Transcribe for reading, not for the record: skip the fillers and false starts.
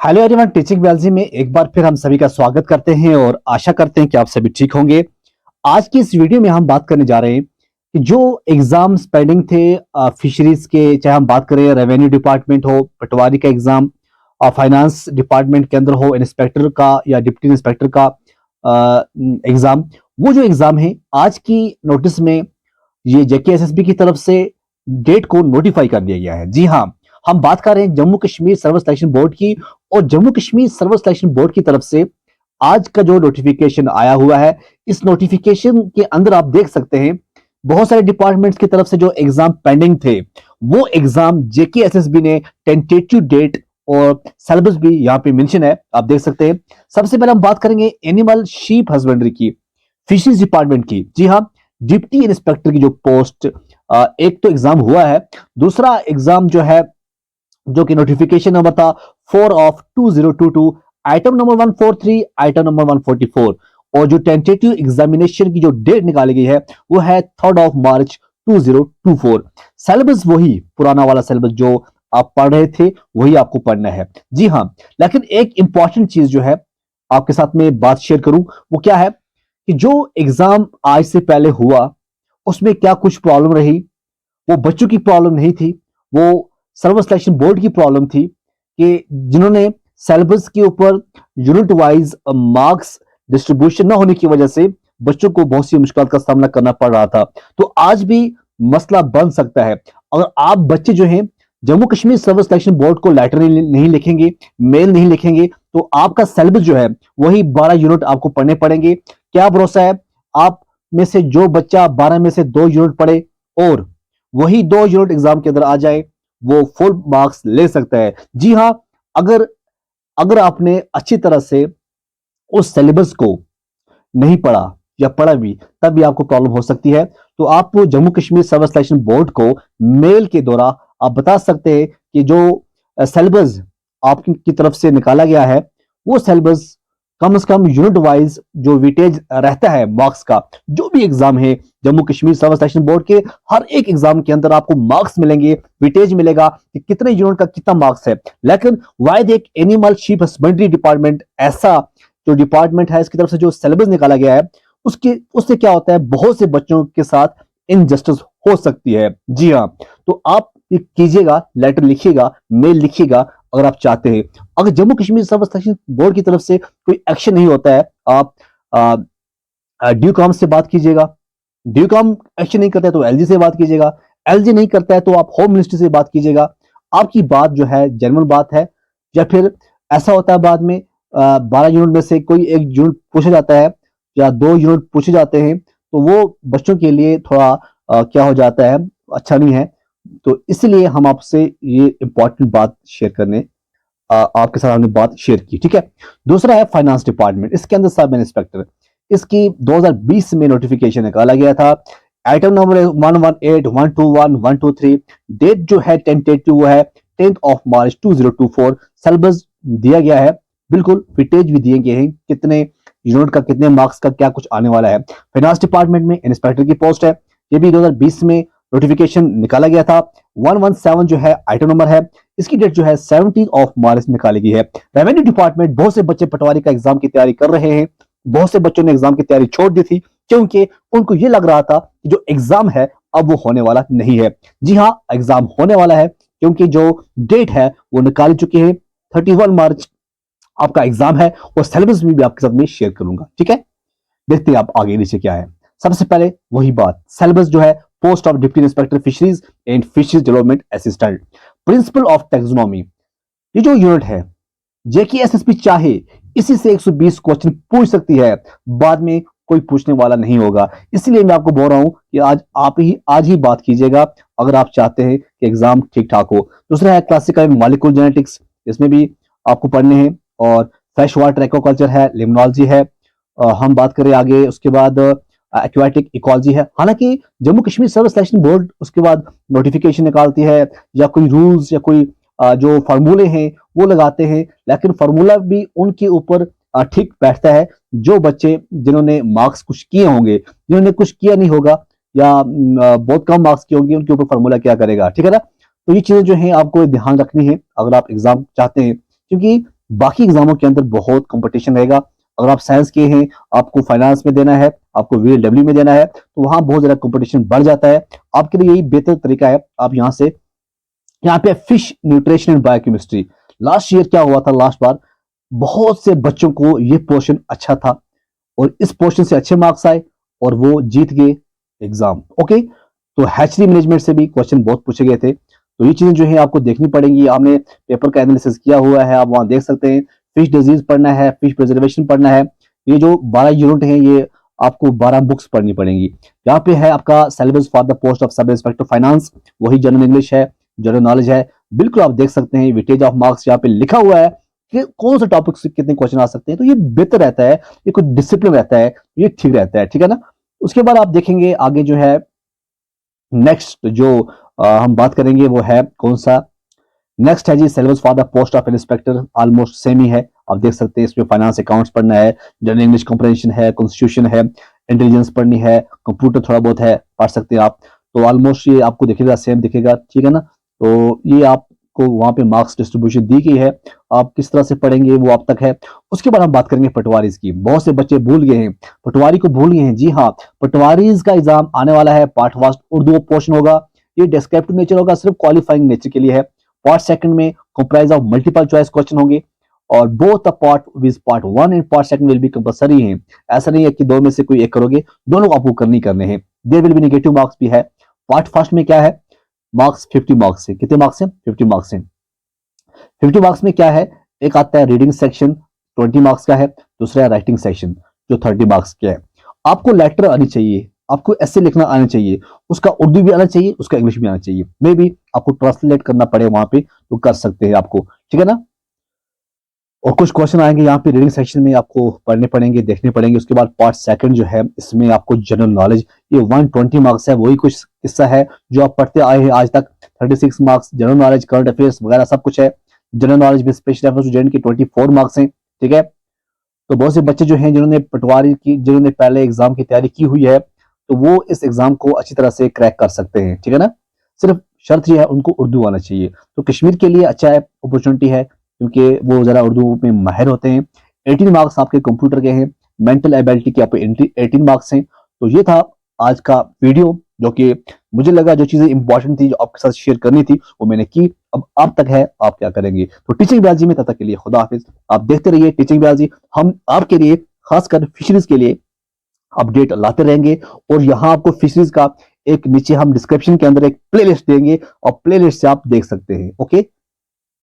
Hello everyone, teaching biology में एक बार फिर हम सभी का स्वागत करते हैं और आशा करते हैं कि आप सभी ठीक होंगे। आज की इस वीडियो में हम बात करने जा रहे हैं कि जो एग्जाम्स पेंडिंग थे फिशरीज के, चाहे हम बात करें रेवेन्यू डिपार्टमेंट हो, पटवारी का एग्जाम, और फाइनेंस डिपार्टमेंट के अंदर हो, इंस्पेक्टर का या डिप्टी इंस्पेक्टर का एग्जाम। वो जो एग्जाम है आज की नोटिस में ये जेके एसएसबी की तरफ से डेट को नोटिफाई कर दिया गया है। जी हाँ, हम बात कर रहे हैं Jammu Kashmir service selection board की, और Jammu Kashmir service selection board की तरफ से आज का जो नोटिफिकेशन आया हुआ है, इस नोटिफिकेशन के अंदर आप देख सकते हैं बहुत सारे डिपार्टमेंट्स की तरफ से जो एग्जाम पेंडिंग थे, वो एग्जाम जेके एसएसबी ने टेंटेटिव डेट और सिलेबस भी यहाँ पे मेंशन है, आप देख सकते हैं। सबसे पहले हम बात करेंगे एनिमल शीप हस्बेंड्री की, फिशरीज डिपार्टमेंट की। जी हाँ, डिप्टी इंस्पेक्टर की जो पोस्ट, एक तो एग्जाम हुआ है, दूसरा एग्जाम जो है, जो कि नोटिफिकेशन नंबर था 4/2022, आइटम नंबर 143, आइटम नंबर 144, और जो टेंटेटिव एग्जामिनेशन की जो डेट निकाली गई है वो है 3 मार्च 2024। सिलेबस वही पुराना वाला सिलेबस जो आप पढ़ रहे थे वही आपको पढ़ना है। जी हाँ, लेकिन एक इंपॉर्टेंट चीज जो है आपके साथ में बात शेयर करूं, वो क्या है कि जो एग्जाम आज से पहले हुआ उसमें क्या कुछ प्रॉब्लम रही। वो बच्चों की प्रॉब्लम नहीं थी, वो सर्विस सिलेक्शन बोर्ड की प्रॉब्लम थी कि जिन्होंने सिलेबस के ऊपर यूनिट वाइज मार्क्स डिस्ट्रीब्यूशन ना होने की वजह से बच्चों को बहुत सी मुश्किल का सामना करना पड़ रहा था। तो आज भी मसला बन सकता है। अगर आप बच्चे जो हैं Jammu Kashmir service selection board को लेटर नहीं लिखेंगे, मेल नहीं लिखेंगे, तो आपका सिलेबस जो है वही 12 यूनिट आपको पढ़ने पड़ेंगे। क्या भरोसा है आप में से जो बच्चा 12 में से 2 यूनिट पढ़े और वही 2 यूनिट एग्जाम के अंदर आ जाए, वो फुल मार्क्स ले सकता है। जी हाँ, अगर अगर आपने अच्छी तरह से उस सिलेबस को नहीं पढ़ा या पढ़ा भी, तब भी आपको प्रॉब्लम हो सकती है। तो आप Jammu Kashmir service selection board को मेल के द्वारा आप बता सकते हैं कि जो सिलेबस आपकी की तरफ से निकाला गया है वो सिलेबस कम से कम यूनिट वाइज जो वेटेज रहता है मार्क्स का, जो भी एग्जाम है Jammu Kashmir service selection board के, हर एक एग्जाम के अंदर आपको मार्क्स मिलेंगे, वेटेज मिलेगा कि कितने यूनिट का कितना मार्क्स है। लेकिन वाइद एक एनिमल शीप हस्बेंड्री डिपार्टमेंट, ऐसा जो डिपार्टमेंट है, इसकी तरफ से जो सिलेबस निकाला गया है, उसके उससे क्या होता है, बहुत से बच्चों के साथ इनजस्टिस हो सकती है। जी हाँ, तो आप कीजिएगा, लेटर लिखिएगा, मेल लिखिएगा अगर आप चाहते हैं। अगर Jammu Kashmir service selection board की तरफ से कोई एक्शन नहीं होता है, आप ड्यू कॉम से बात कीजिएगा, ड्यू कॉम एक्शन नहीं करता है तो एलजी से बात कीजिएगा, एलजी नहीं करता है तो आप होम मिनिस्ट्री से बात कीजिएगा। आपकी बात जो है जेन्युइन बात है। या फिर ऐसा होता है बाद में 12 यूनिट में से कोई एक यूनिट पूछा जाता है या 2 यूनिट पूछे जाते हैं, तो वो बच्चों के लिए थोड़ा क्या हो जाता है, अच्छा नहीं है। तो इसलिए हम आपसे ये इंपॉर्टेंट बात शेयर करने आपके साथ हमने बात शेयर की। ठीक है, दूसरा है फाइनेंस डिपार्टमेंट, इसके अंदर सब इंस्पेक्टर, इसकी 2020 में नोटिफिकेशन निकाला गया था। आइटम नंबर 118, 121, 123, डेट जो है टेंटेटिव वो है 10 मार्च 2024। सिलेबस दिया गया है, बिल्कुल फिटेज भी दिए गए हैं, कितने यूनिट का कितने मार्क्स का क्या कुछ आने वाला है। फाइनेंस डिपार्टमेंट में इंस्पेक्टर की पोस्ट है, ये भी 2020 में नोटिफिकेशन निकाला गया था। 117 जो है आइटम नंबर है, इसकी डेट जो है 17 मार्च निकाली गई है। रेवेन्यू डिपार्टमेंट, बहुत से बच्चे पटवारी का एग्जाम की तैयारी कर रहे हैं, बहुत से बच्चों ने एग्जाम की तैयारी छोड़ दी थी क्योंकि उनको ये लग रहा था कि जो एग्जाम है अब वो होने वाला नहीं है। जी हाँ, एग्जाम होने वाला है क्योंकि जो डेट है वो निकाल चुके हैं। 31 मार्च आपका एग्जाम है और सिलेबस भी आपके साथ में शेयर करूंगा। ठीक है, देखते हैं आप आगे नीचे क्या है। सबसे पहले वही बात, सिलेबस जो है, post of deputy inspector fisheries and fisheries development assistant, principle of taxonomy, ये जो यूनिट है जेके एसएसपी चाहे इसी से 120 क्वेश्चन पूछ सकती है, बाद में कोई पूछने वाला नहीं होगा। इसलिए मैं आपको बोल रहा हूं कि आज ही बात कीजिएगा अगर आप चाहते हैं कि एग्जाम ठीक ठाक हो। दूसरा है क्लासिकल मॉलिक्यूलर जेनेटिक्स, इसमें भी आपको पढ़ने हैं, और फ्रेश वाटर एक्वाकल्चर है, लिम्नोलॉजी है, हम बात करें आगे उसके बाद एक्वाटिक इकोलॉजी है। हालांकि Jammu Kashmir service selection board उसके बाद नोटिफिकेशन निकालती है या कोई रूल्स या कोई जो फार्मूले हैं वो लगाते हैं, लेकिन फार्मूला भी उनके ऊपर ठीक बैठता है। जो बच्चे जिन्होंने मार्क्स कुछ किए होंगे, जिन्होंने कुछ किया नहीं होगा या बहुत कम मार्क्स किए होंगे, उनके ऊपर फार्मूला क्या करेगा। ठीक है ना, तो ये चीजें जो है आपको ध्यान रखनी है अगर आप एग्जाम चाहते हैं, क्योंकि बाकी एग्जामों के अंदर बहुत कंपटीशन रहेगा। अगर आप साइंस के हैं, आपको फाइनेंस में देना है, आपको VLW में देना है, तो वहां बहुत ज्यादा कंपटीशन बढ़ जाता है। आपके लिए यही बेहतर तरीका है, आप यहाँ पे fish nutrition and biochemistry. Last year क्या हुआ था, लास्ट बार बहुत से बच्चों को ये पोर्शन अच्छा था और इस पोर्शन से अच्छे मार्क्स आए और वो जीत गए एग्जाम। ओके, तो हैचरी मैनेजमेंट से भी क्वेश्चन बहुत पूछे गए थे। तो ये चीजें जो है आपको देखनी पड़ेंगी। हमने पेपर का एनालिसिस किया हुआ है, आप वहां देख सकते हैं। फिश डिजीज पढ़ना है, फिश प्रिजर्वेशन पढ़ना है। ये जो 12 यूनिट है, ये आपको 12 बुक्स पढ़नी पड़ेंगी। यहाँ पे है आपका syllabus for the post of sub inspector finance, वही जनरल इंग्लिश है, जनरल नॉलेज है। बिल्कुल आप देख सकते हैं वेटेज ऑफ मार्क्स यहाँ पे लिखा हुआ है कि कौन से टॉपिक से कितने क्वेश्चन आ सकते हैं। तो ये बेहतर रहता है, ये कुछ डिसिप्लिन रहता है, ये ठीक रहता है, ठीक है ना। उसके बाद आप देखेंगे आगे जो है नेक्स्ट जो हम बात करेंगे वो है कौन सा। नेक्स्ट है जी syllabus for the post of inspector, almost same ही है। आप देख सकते हैं इसमें फाइनेंस अकाउंट्स पढ़ना है, जनरल इंग्लिश कॉम्प्रिहेंशन है, कॉन्स्टिट्यूशन है, इंटेलिजेंस पढ़नी है, कंप्यूटर थोड़ा बहुत है, पढ़ सकते हैं आप। तो ऑलमोस्ट ये आपको दिखेगा, सेम दिखेगा, ठीक है ना। तो ये आपको वहां पे मार्क्स डिस्ट्रीब्यूशन दी गई है, आप किस तरह से पढ़ेंगे वो आप तक है। उसके बाद हम बात करेंगे पटवारीज की। बहुत से बच्चे भूल गए हैं, पटवारी को भूल गए हैं। जी हाँ, पटवारीज का एग्जाम आने वाला है। पार्ट फर्स्ट उर्दू पोर्शन होगा, ये डिस्क्रिप्टिव नेचर होगा, सिर्फ क्वालिफाइंग नेचर के लिए है। पार्ट सेकंड में comprise of multiple choice question होंगे और both the part with part one and part second will be compulsory है। ऐसा नहीं है कि दो में से कोई एक करोगे, दोनों आपको करने हैं। There will be negative marks भी है। पार्ट फर्स्ट में क्या है, मार्क्स 50 मार्क्स है। कितने मार्क्स हैं, 50 मार्क्स हैं। 50 मार्क्स में क्या है, एक आता है रीडिंग सेक्शन 20 मार्क्स का है, दूसरा है राइटिंग सेक्शन जो 30 मार्क्स का है। आपको लेटर आनी चाहिए, आपको ऐसे लिखना आना चाहिए, उसका उर्दू भी आना चाहिए, उसका इंग्लिश भी आना चाहिए। मे बी आपको ट्रांसलेट करना पड़े वहां पे, तो कर सकते हैं आपको, ठीक है ना। और कुछ क्वेश्चन आएंगे यहाँ पे रीडिंग सेक्शन में, आपको पढ़ने पड़ेंगे, देखने पड़ेंगे। उसके बाद पार्ट सेकंड जो है, इसमें आपको जनरल नॉलेज, ये 120 मार्क्स है। वही कुछ किस्सा है जो आप पढ़ते आए हैं आज तक। 36 marks general knowledge, current affairs वगैरह सब कुछ है। जनरल नॉलेज में स्पेशल रेफरेंस स्टूडेंट के 24 मार्क्स हैं, ठीक है। तो बहुत से बच्चे जो हैं जिन्होंने पटवारी की, जिन्होंने पहले एग्जाम की तैयारी की हुई है, तो वो इस एग्जाम को अच्छी तरह से क्रैक कर सकते हैं, ठीक है ना। सिर्फ शर्त यह है उनको उर्दू आना चाहिए। तो कश्मीर के लिए अच्छा है, अपॉर्चुनिटी है, क्योंकि वो जरा उर्दू में माहिर होते हैं। 18 मार्क्स आपके कंप्यूटर के हैं, मेंटल एबिलिटी के आपके 18 मार्क्स हैं। तो ये था आज का वीडियो, जो कि मुझे लगा जो चीजें इंपॉर्टेंट थी, जो आपके साथ शेयर करनी थी, वो मैंने की। अब आप तक है, आप क्या करेंगे। तो टीचिंग बिहाजी में तब तक के लिए खुदा हाफिज। आप देखते रहिए टीचिंग बिहाजी, हम आपके लिए खासकर फिशरीज के लिए अपडेट लाते रहेंगे। और यहाँ आपको फिशरीज का एक नीचे हम डिस्क्रिप्शन के अंदर एक प्लेलिस्ट देंगे और प्लेलिस्ट से आप देख सकते हैं। ओके।